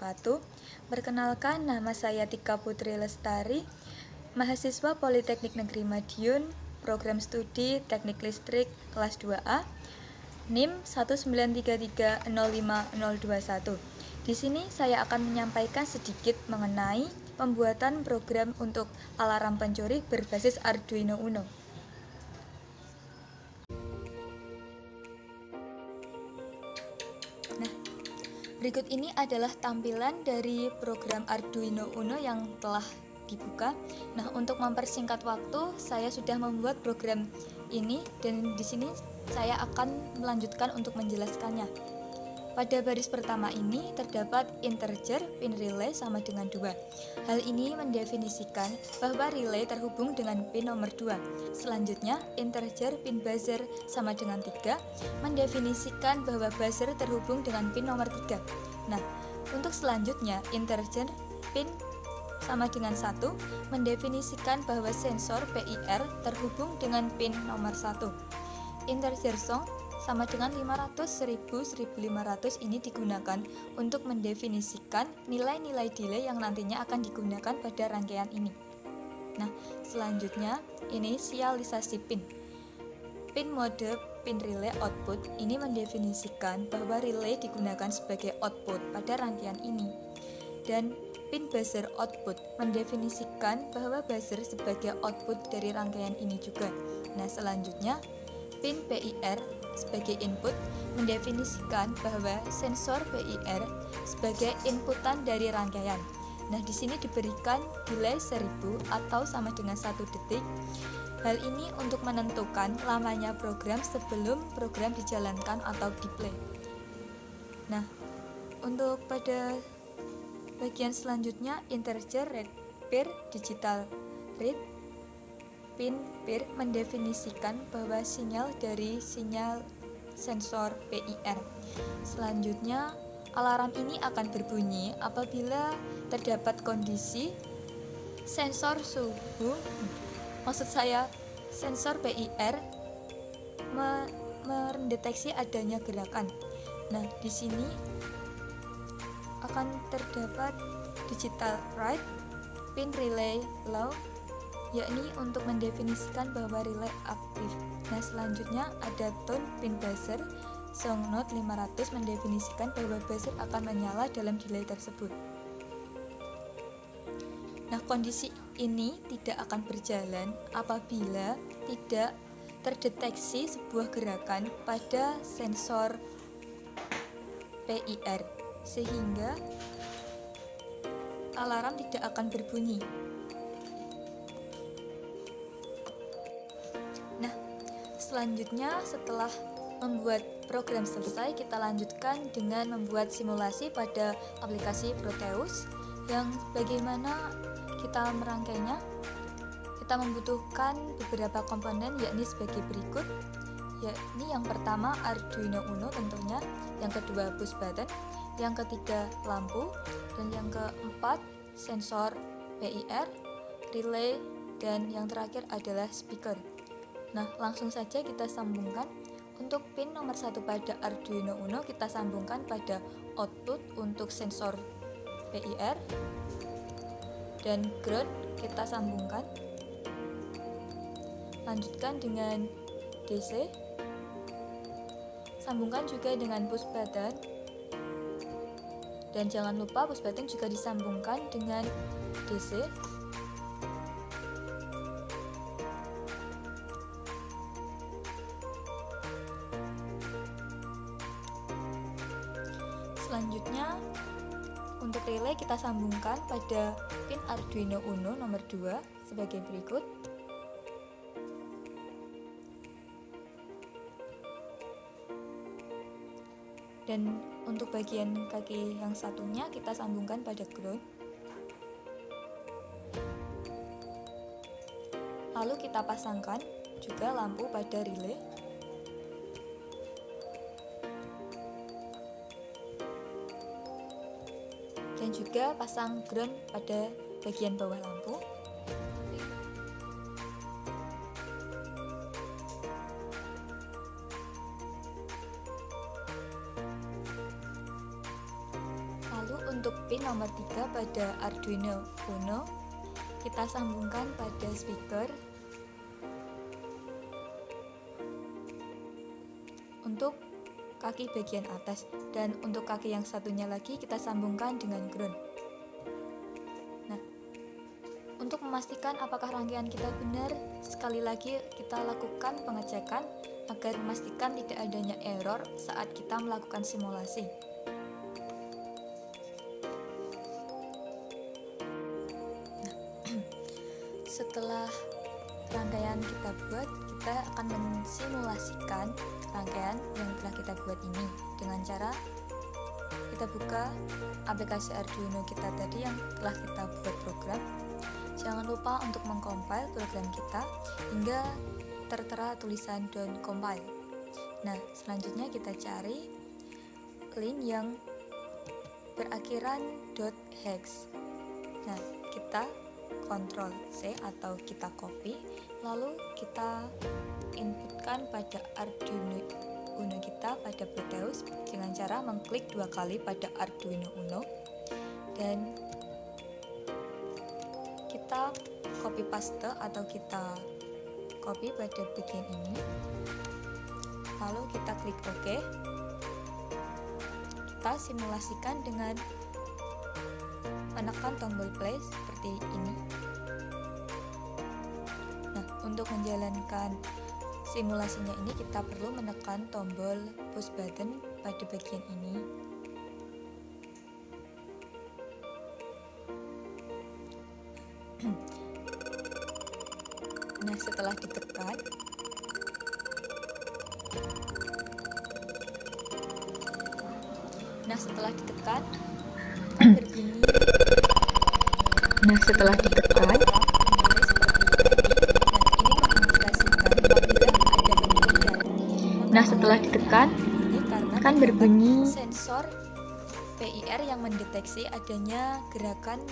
wabarakatuh. Perkenalkan, nama saya Tika Putri Lestari, mahasiswa Politeknik Negeri Madiun, program studi Teknik Listrik kelas 2A, NIM 193305021. Di sini saya akan menyampaikan sedikit mengenai pembuatan program untuk alarm pencuri berbasis Arduino Uno. Nah, berikut ini adalah tampilan dari program Arduino Uno yang telah dibuka. Nah, untuk mempersingkat waktu, saya sudah membuat program ini dan di sini saya akan melanjutkan untuk menjelaskannya. Pada baris pertama ini terdapat integer pin relay sama dengan 2. Hal ini mendefinisikan bahwa relay terhubung dengan pin nomor 2. Selanjutnya, integer pin buzzer sama dengan 3 mendefinisikan bahwa buzzer terhubung dengan pin nomor 3. Nah, untuk selanjutnya, integer pin sama dengan 1 mendefinisikan bahwa sensor PIR terhubung dengan pin nomor 1. Integer song sama dengan 500, 1000, 1500 ini digunakan untuk mendefinisikan nilai-nilai delay yang nantinya akan digunakan pada rangkaian ini. Nah, selanjutnya inisialisasi pin. Pin mode pin relay output ini mendefinisikan bahwa relay digunakan sebagai output pada rangkaian ini. Dan pin buzzer output mendefinisikan bahwa buzzer sebagai output dari rangkaian ini juga. Nah, selanjutnya pin PIR sebagai input mendefinisikan bahwa sensor PIR sebagai inputan dari rangkaian. Nah, di sini diberikan delay 1000 atau sama dengan 1 detik. Hal ini untuk menentukan lamanya program sebelum program dijalankan atau di-play. Nah, untuk pada bagian selanjutnya, integer read pair digital read pin pair mendefinisikan bahwa sinyal dari sinyal sensor PIR. Selanjutnya, alarm ini akan berbunyi apabila terdapat kondisi sensor suhu, sensor PIR mendeteksi adanya gerakan. Nah, di sini akan terdapat digital write pin relay low, yakni untuk mendefinisikan bahwa relay aktif. Nah, selanjutnya ada tone pin buzzer song note 500 mendefinisikan bahwa buzzer akan menyala dalam delay tersebut. Nah, kondisi ini tidak akan berjalan apabila tidak terdeteksi sebuah gerakan pada sensor PIR, sehingga alarm tidak akan berbunyi. Nah, selanjutnya setelah membuat program selesai, kita lanjutkan dengan membuat simulasi pada aplikasi Proteus yang bagaimana kita merangkainya. Kita membutuhkan beberapa komponen, yakni sebagai berikut, yakni yang pertama Arduino Uno tentunya, yang kedua push button, yang ketiga lampu, dan yang keempat sensor PIR, relay, dan yang terakhir adalah speaker. Nah, langsung saja kita sambungkan. Untuk pin nomor 1 pada Arduino Uno kita sambungkan pada output untuk sensor PIR, dan ground kita sambungkan. Lanjutkan dengan DC, sambungkan juga dengan push button, dan jangan lupa push button juga disambungkan dengan DC. Selanjutnya, untuk relay kita sambungkan pada pin Arduino Uno nomor 2 sebagai berikut. Dan untuk bagian kaki yang satunya kita sambungkan pada ground. Lalu kita pasangkan juga lampu pada relay. Dan juga pasang ground pada bagian bawah lampu. Lalu untuk pin nomor 3 pada Arduino Uno. Kita sambungkan pada speaker. Untuk kaki bagian atas, dan untuk kaki yang satunya lagi kita sambungkan dengan ground. Nah, untuk memastikan apakah rangkaian kita benar, sekali lagi kita lakukan pengecekan agar memastikan tidak adanya error saat kita melakukan simulasi. Nah, setelah rangkaian kita buat, kita akan mensimulasikan rangkaian yang telah kita buat ini dengan cara kita buka aplikasi Arduino kita tadi yang telah kita buat program. Jangan lupa untuk mengcompile program kita hingga tertera tulisan don't compile. Nah, selanjutnya kita cari link yang berakhiran .hex. Nah, kita Ctrl C atau kita copy, lalu kita inputkan pada Arduino Uno kita pada Bluetooth dengan cara mengklik 2 kali pada Arduino Uno, dan kita copy paste atau kita copy pada bagian ini, lalu kita klik OK. Kita simulasikan dengan menekan tombol play seperti ini. Nah, untuk menjalankan simulasinya ini kita perlu menekan tombol push button pada bagian ini. Nah, setelah ditekan, kan berbunyi. Setelah ditekan, kan berbunyi sensor PIR yang mendeteksi adanya gerakan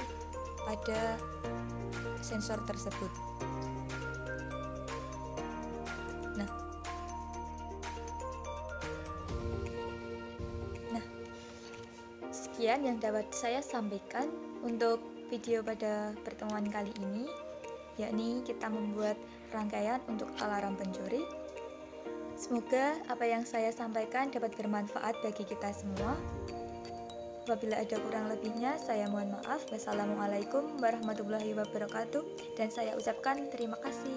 pada sensor tersebut. Nah, sekian yang dapat saya sampaikan untuk video pada pertemuan kali ini, yakni kita membuat rangkaian untuk alarm pencuri. Semoga apa yang saya sampaikan dapat bermanfaat bagi kita semua. Apabila ada kurang lebihnya, saya mohon maaf. Wassalamualaikum warahmatullahi wabarakatuh, dan saya ucapkan terima kasih.